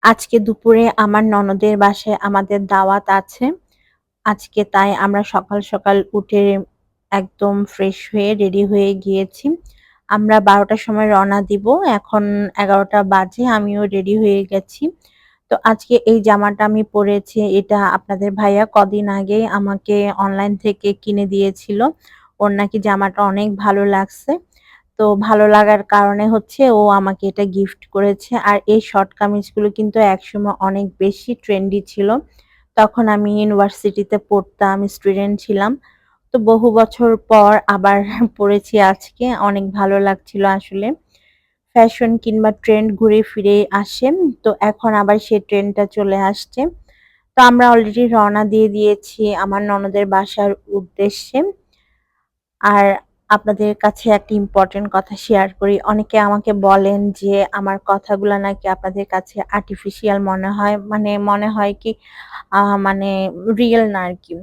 আজকে দুপুরে আমার ননদের বাসায় আমাদের দাওয়াত আছে। আজকে তাই আমরা সকাল, সকাল উঠে একদম ফ্রেশ হয়ে রেডি হয়ে গিয়েছি। আমরা ১২ টার সময় রওনা দিব। এখন ১১ টা বাজে। আমিও রেডি হয়ে গেছি। তো আজকে এই জামাটা আমি পড়েছি। এটা আপনাদের ভাইয়া কদিন আগেই আমাকে অনলাইন থেকে কিনে দিয়েছিল। ওর নাকি জামাটা অনেক ভালো লাগছে। তো ভালো লাগার কারণে হচ্ছে ও আমাকে এটা গিফট করেছে। আর এই শর্ট কামিজগুলো কিন্তু একসময় অনেক বেশি ট্রেন্ডি ছিল। তখন আমি ইউনিভার্সিটিতে পড়তাম, স্টুডেন্ট ছিলাম। তো বহু বছর পর আবার পড়েছি আজকে। অনেক ভালো লাগছিল আসলে। ফ্যাশন কিংবা ট্রেন্ড ঘুরে ফিরে আসে। তো এখন আবার সেই ট্রেন্ডটা চলে আসছে। তো আমরা অলরেডি রওনা দিয়ে দিয়েছি আমার ননদের বাসার উদ্দেশ্যে। আর আপনাদের কাছে একটা ইম্পোর্টেন্ট কথা শেয়ার করি। অনেকে আমাকে বলেন যে আমার কথাগুলা নাকি আপনাদের কাছে আর্টিফিশিয়াল মনে হয়। মানে মনে হয় কি মানে রিয়াল না আরকি।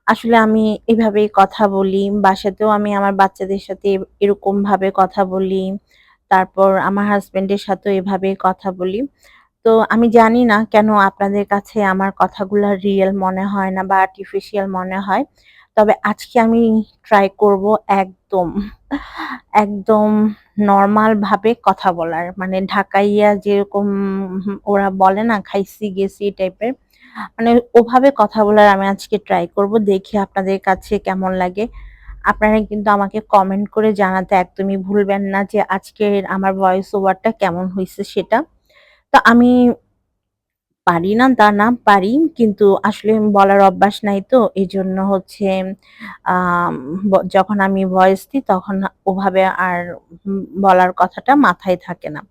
আসলে আমি এভাবেই কথা বলি। বাসাতেও আমি আমার বাচ্চাদের সাথে এরকমভাবে কথা বলি। তারপর আমার হাসব্যান্ডের সাথেও এভাবেই কথা বলি। তো আমি জানি না কেন আপনাদের কাছে আমার কথাগুলা রিয়াল মনে হয় না বা আর্টিফিশিয়াল মনে হয়। তবে আজকে আমি ট্রাই করব একদম, একদম নরমাল ভাবে কথা বলার। মানে ঢাকাইয়া যেরকম ওরা বলে না খাইছি গেছি টাইপের। মানে ওভাবে কথা বলার আমি আজকে ট্রাই করব। দেখি আপনাদের কাছে কেমন লাগে। আপনারা কিন্তু আমাকে কমেন্ট করে জানাতে একদমই ভুলবেন না যে আজকের আমার ভয়েস ওভারটা কেমন হইছে সেটা। তো আমি পারি না তা না, পারি। কিন্তু আসলে বলার অভ্যাস নাই তো। এজন্য হচ্ছে আম যখন আমি ভয়েস দিই তখন ওভাবে আর বলার কথাটা মাথায় থাকে না।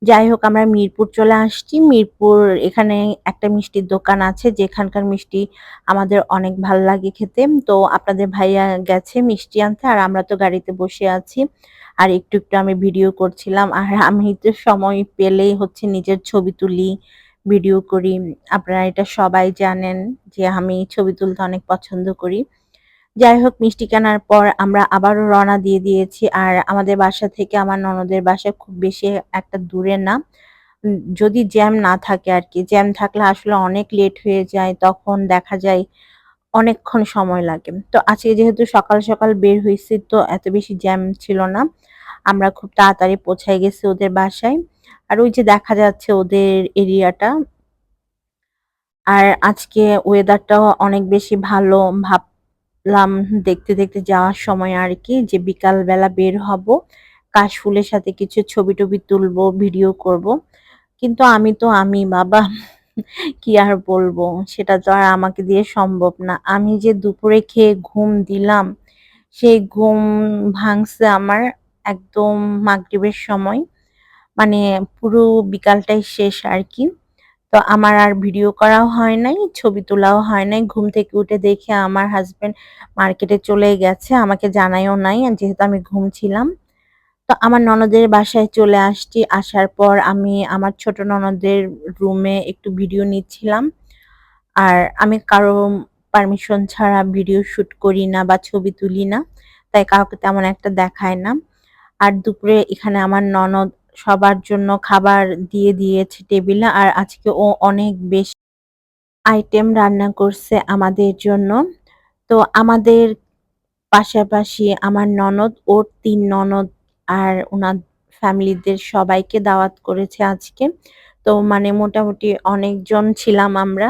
যাই হোক আমরা মিরপুর চলে আসছি। মিরপুর এখানে একটা মিষ্টির দোকান আছে যেখানকার মিষ্টি আমাদের অনেক ভাল লাগে খেতে। তো আপনাদের ভাইয়া গেছে মিষ্টি আনতে আর আমরা তো গাড়িতে বসে আছি। আর একটু, একটু আমি ভিডিও করছিলাম। আর আমি তো সময় পেলেই হচ্ছে নিজের ছবি তুলি, ভিডিও করি। আপনারা এটা সবাই জানেন যে আমি ছবি তুলতে অনেক পছন্দ করি। যাই হোক মিষ্টি কেনার পর আমরা আবারও রওনা দিয়ে দিয়েছি। আর আমাদের বাসা থেকে আমার ননদের বাসা খুব বেশি একটা দূরে না। যদি জ্যাম না থাকে আরকি। জ্যাম থাকলে আসলে অনেক লেট হয়ে যায়। তখন দেখা যায় অনেকক্ষণ সময় লাগে। তো আজকে যেহেতু সকাল, সকাল বের হইছি তো এত বেশি জ্যাম ছিল না। আমরা খুব তাড়াতাড়ি পৌঁছায় গেছি ওদের বাসায়। আর ওই যে দেখা যাচ্ছে ওদের এরিয়াটা। আর আজকে ওয়েদারটাও অনেক বেশি ভালো। ভাবলাম দেখতে, দেখতে যাওয়ার সময় আরকি যে বিকাল বেলা বের হব। কাশফুলের সাথে কিছু ছবি-টবি তুলবো, ভিডিও করব। কিন্তু আমি তো আমি বাবা কি আর বলবো? সেটা তো আর আমাকে দিয়ে সম্ভব না। আমি যে দুপুরে খেয়ে ঘুম দিলাম, সেই ঘুম ভাঙছে আমার একদম মাগরিবের সময়। মানে পুরো বিকালটাই শেষ আরকি। তো আমার আর ভিডিও করাও হয় নাই, ছবি তোলাও হয় নাই। ঘুম থেকে উঠে দেখি আমার হাসব্যান্ড মার্কেটে চলে গেছে। আমাকে জানায়ও নাই যেহেতু আমি ঘুমছিলাম। তো আমার ননদের বাসায় চলে আসছি। আসার পর আমি আমার ছোট ননদের রুমে একটু ভিডিও নিচ্ছিলাম। আর আমি কারো পারমিশন ছাড়া ভিডিও শুট করি না বা ছবি তুলি না। তাই কাউকে তেমন একটা দেখাই না। আর দুপুরে এখানে আমার ননদ সবার জন্য খাবার দিয়ে দিয়েছে টেবিলে। আর আজকে ও অনেক বেশি আইটেম রান্না করছে আমাদের জন্য। তো আমাদের পাশাপাশি আমার ননদ, ওর ৩ ননদ আর উনার ফ্যামিলিদের সবাইকে দাওয়াত করেছে আজকে। তো মানে মোটামুটি অনেকজন ছিলাম আমরা।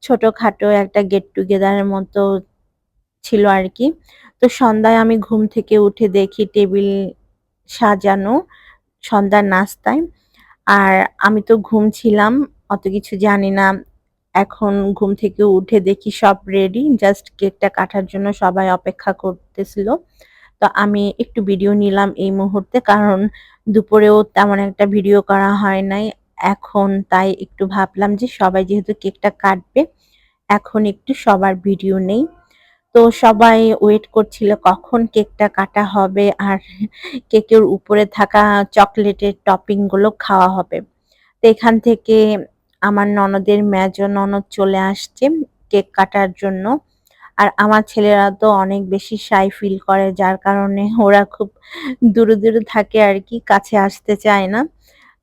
ছোটখাটো একটা গেট টুগেদার এর মতো ছিল আরকি। তো সন্ধ্যায় আমি ঘুম থেকে উঠে দেখি টেবিল সাজানো সন্ধ্যার নাস্তায়। আর আমি তো ঘুমছিলাম, অত কিছু জানি না। এখন ঘুম থেকে উঠে দেখি সব রেডি। জাস্ট কেকটা কাটার জন্য সবাই অপেক্ষা করতেছিল। তো আমি একটু ভিডিও নিলাম এই মুহূর্তে। কারণ দুপুরেও তেমন একটা ভিডিও করা হয় নাই। এখন তাই একটু ভাবলাম যে সবাই যেহেতু কেকটা কাটবে, এখন একটু সবার ভিডিও নেই। তো সবাই ওয়েট করছিল কখন কেকটা কাটা হবে আর কেকের উপরে থাকা চকোলেটের টপিং গুলো খাওয়া হবে। তো এখান থেকে আমার ননদের মেজো ননদ চলে আসছে কেক কাটার জন্য। আর আমার ছেলেরা তো অনেক বেশি শাই ফিল করে যার কারণে ওরা খুব দূরে, দূরে থাকে আরকি কাছে আসতে চায় না।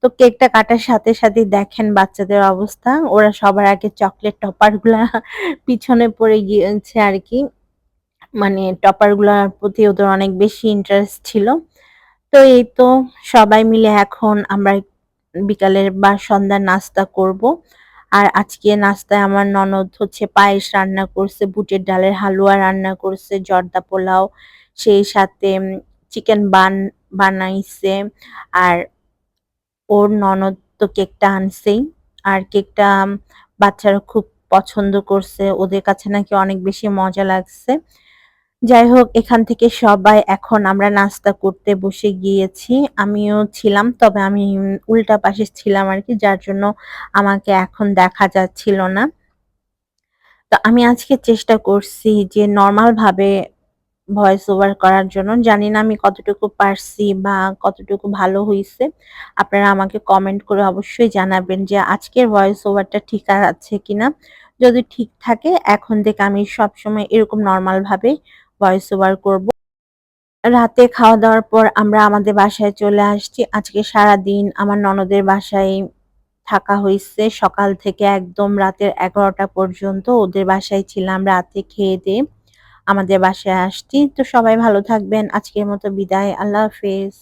তো তো কেকটা কাটার সাথে সাথেই দেখেন বাচ্চাদের অবস্থা। ওরা সবার আগে চকলেট টপার গুলা পিছনে পড়ে গিয়েছে আরকি। মানে টপার গুলার প্রতি ওদের অনেক বেশি ইন্টারেস্ট ছিল। তো এই তো সবাই মিলে এখন আমরা বিকালের বা সন্ধ্যার নাস্তা করব। আর আজকে নাস্তায় আমার ননদ হচ্ছে পায়েস রান্না করছে, বুটের ডালের হালুয়া রান্না করছে, জর্দা পোলাও, সেই সাথে চিকেন বানাইছে। আর ওর ননদ তো কেকটা আনছেই। আর কেকটা বাচ্চারা খুব পছন্দ করছে। ওদের কাছে নাকি অনেক বেশি মজা লাগছে। যাই হোক এখান থেকে সবাই এখন আমরা নাস্তা করতে বসে গিয়েছি। আমিও ছিলাম। তবে আমি উল্টা পাশে ছিলাম আরকি। যার জন্য আমাকে এখন দেখা যাচ্ছিল না। তো আমি আজকে চেষ্টা করছি যে নরমাল ভাবে ভয়েস ওভার করার জন্য। জানি না আমি কতটুকু পারছি বা কতটুকু ভালো হইছে। আপনারা আমাকে কমেন্ট করে অবশ্যই জানাবেন যে আজকের ভয়েস ওভারটা ঠিক আছে কিনা। যদি ঠিক থাকে এখন থেকে আমি সবসময় এরকম নরমাল ভাবে ভয়েস ওভার করব। রাতে খাওয়া-দাওয়ার পর আমরা আমাদের বাসায় চলে আসছি। আজকে সারাদিন আমার ননদের বাসায় থাকা হইছে। সকাল থেকে একদম রাতের ১১টা পর্যন্ত ওদের বাসায় ছিলাম। রাতে খেয়ে-দেয়ে আমাদের বাসায় আসছি। তো সবাই ভালো থাকবেন। আজকের মতো বিদায়। আল্লাহ হাফেজ।